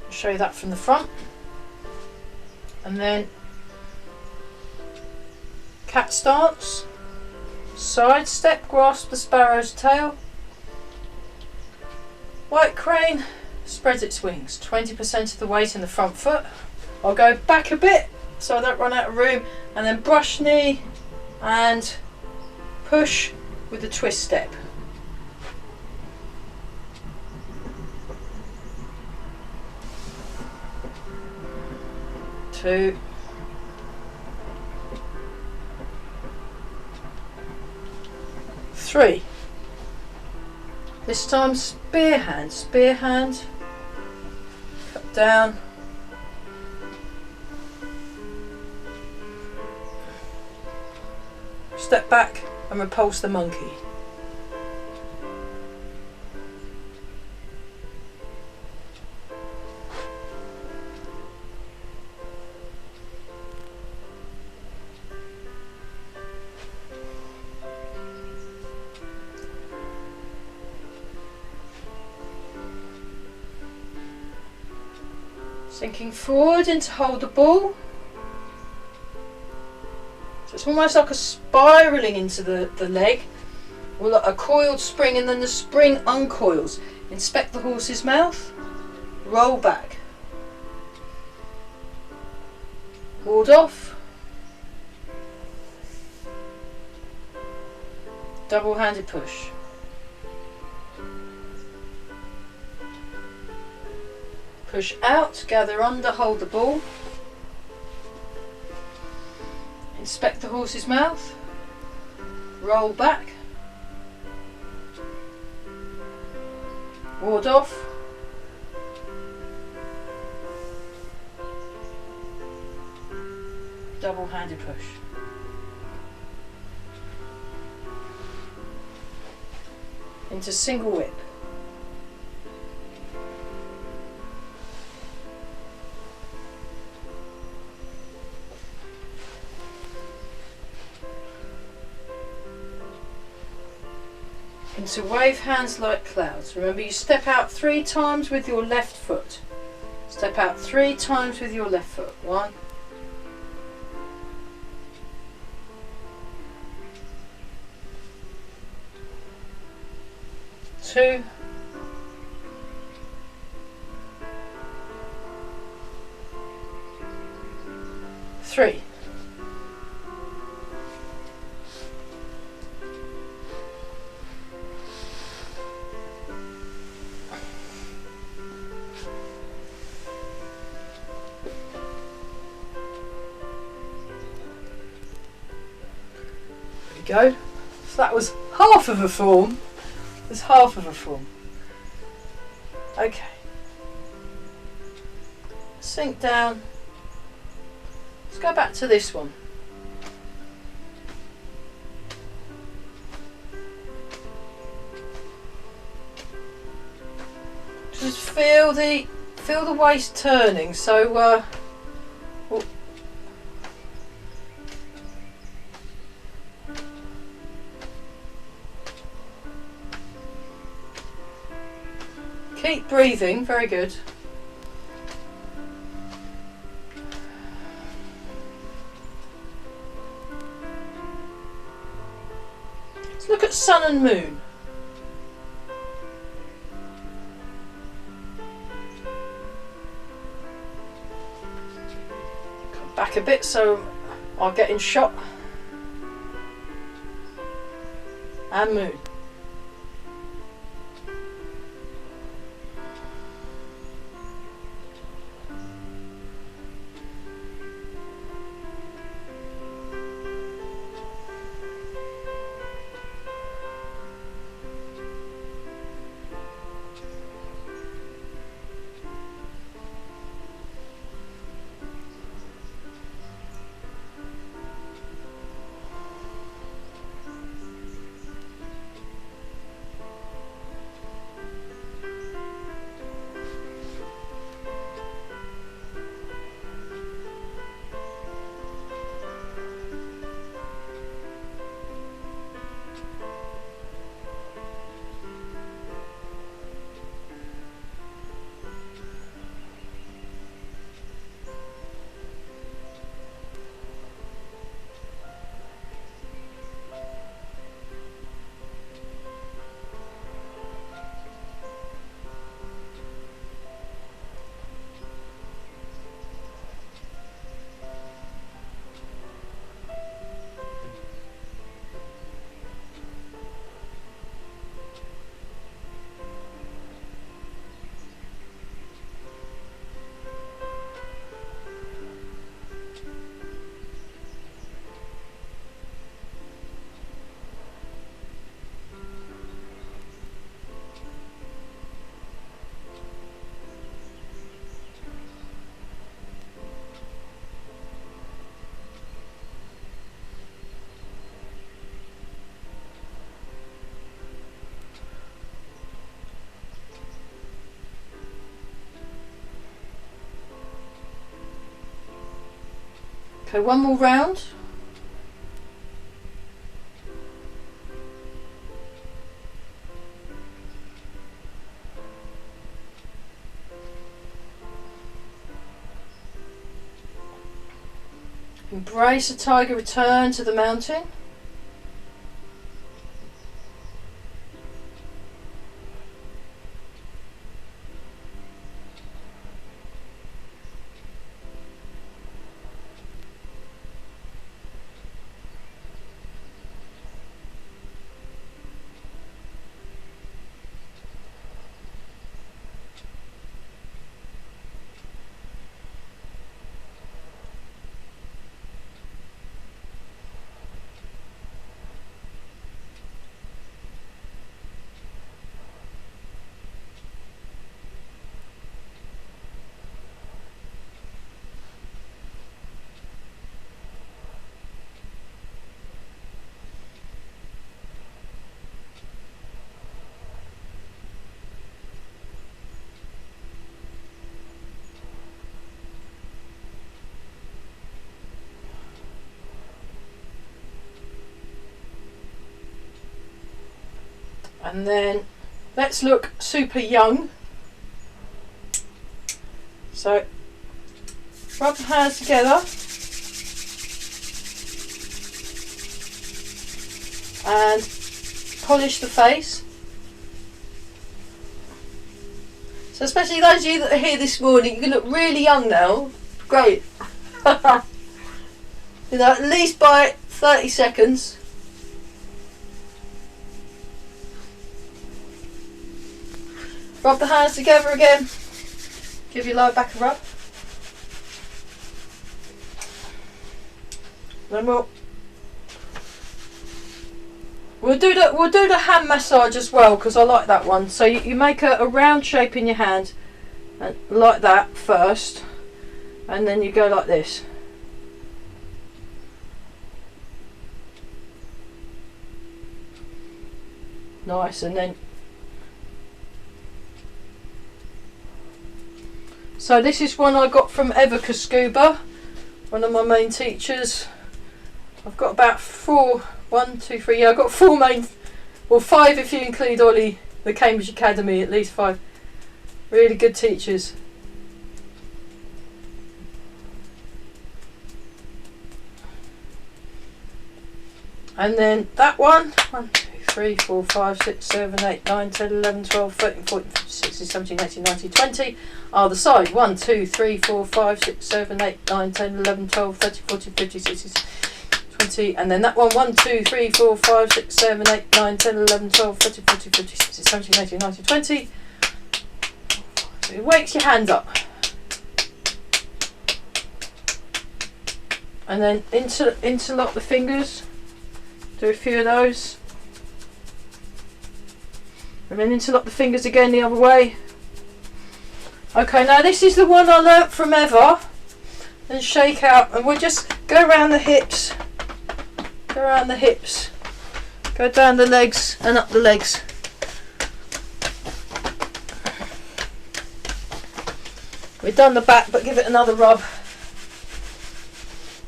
Show you that from the front, and then cat stance, side step, grasp the sparrow's tail, white crane, spreads its wings, 20% of the weight in the front foot. I'll go back a bit so I don't run out of room, and then brush knee and push with the twist step. 2, 3. This time spear hand, cut down, step back and repulse the monkey. Sinking forward into hold the ball. So it's almost like a spiralling into the leg, or like a coiled spring, and then the spring uncoils. Inspect the horse's mouth, roll back, ward off, double-handed push. Push out, gather under, hold the ball. Inspect the horse's mouth. Roll back. Ward off. Double-handed push. Into single whip. Into wave hands like clouds. Remember, you step out 3 times with your left foot. Step out 3 times with your left foot. 1, 2, 3. go. So that was half of a form. There's half of a form. Okay. Sink down. Let's go back to this one. Just feel the waist turning. So keep breathing. Very good. Let's look at sun and moon. Back a bit so I'll get in shot. And moon. Okay, one more round. Embrace the tiger return to the mountain. And then let's look super young. So rub the hands together and polish the face. So especially those of you that are here this morning, you look really young now. Great. You know, at least by 30 seconds. Rub the hands together again. Give your lower back a rub. Then we'll We'll do the hand massage as well, because I like that one. So you make a round shape in your hand, and like that first, and then you go like this. Nice, and then so this is one I got from Everka Scuba, one of my main teachers. I've got about 4, 1, 2, 3. Yeah, I've got 4 main, well 5 if you include Ollie, the Cambridge Academy, at least 5. Really good teachers. And then that one, 1, 2, 3, 4, 5, 6, 7, 8, 9, 10, 11, 12, 13, 14, 15, 16, 17, 18, 19, 20. Either side. 1, 2, 3, 4, 5, 6, 7, 8, 9, 10, 11, 12, 13, 14, 15, 16, 20. And then that one, 1, 2, 3, 4, 5, 6, 7, 8, 9, 10, 11, 12, 13, 14, 15, 16, 17, 18, 19, 20. So it wakes your hand up. And then interlock the fingers. Do a few of those. And then interlock the fingers again the other way. Okay, now this is the one I learnt from Eva. And shake out, and we'll just go around the hips. Go around the hips. Go down the legs and up the legs. We've done the back, but give it another rub.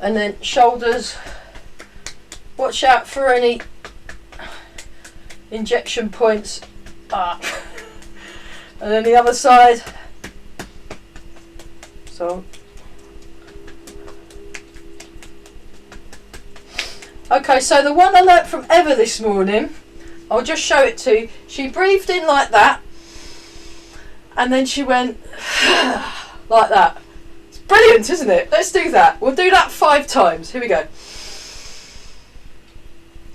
And then shoulders. Watch out for any injection points. And then the other side. So okay, so the one I learnt from Eva this morning, I'll just show it to you. She breathed in like that, and then she went like that. It's brilliant, isn't it? Let's do that. We'll do that 5 times. Here we go.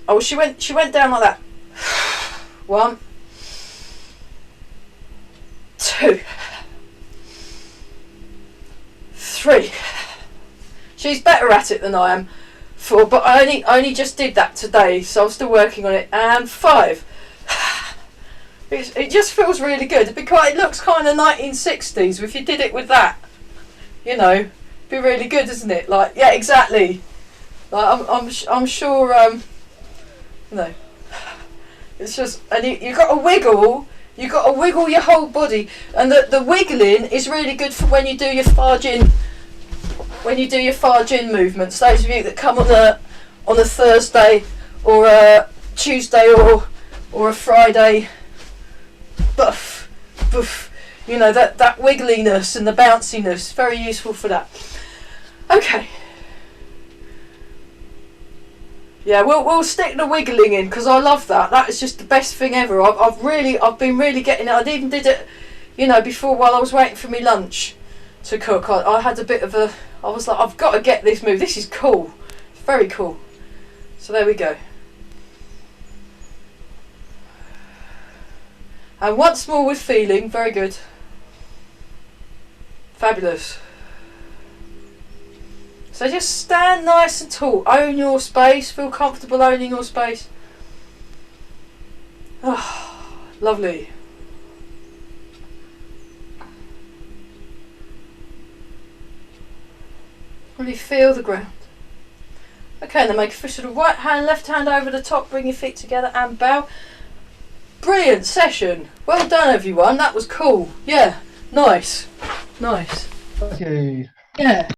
Oh, she went down like that. 1, 2, 3. She's better at it than I am. 4, but I only just did that today, so I'm still working on it. And 5. It just feels really good. It looks kind of 1960s. If you did it with that, you know, it'd be really good, isn't it? Like, yeah, exactly. Like, I'm sure. You know, it's just, and you got to wiggle. You got to wiggle your whole body, and the wiggling is really good for when you do your Farjin. When you do your Farjin movements, those of you that come on a Thursday or a Tuesday or a Friday, buff, buff, you know, that wiggliness and the bounciness, very useful for that. Okay. Yeah, we'll stick the wiggling in, because I love that. That is just the best thing ever. I've been really getting it. I even did it, you know, before while I was waiting for my lunch to cook. I had a bit of a. I was like, I've got to get this move. This is cool. It's very cool. So there we go. And once more with feeling. Very good. Fabulous. So just stand nice and tall. Own your space. Feel comfortable owning your space. Oh, lovely. Really feel the ground. Okay, then make a fist with the right hand, left hand over the top. Bring your feet together and bow. Brilliant session. Well done, everyone. That was cool. Yeah, nice. Nice. Okay. Yeah.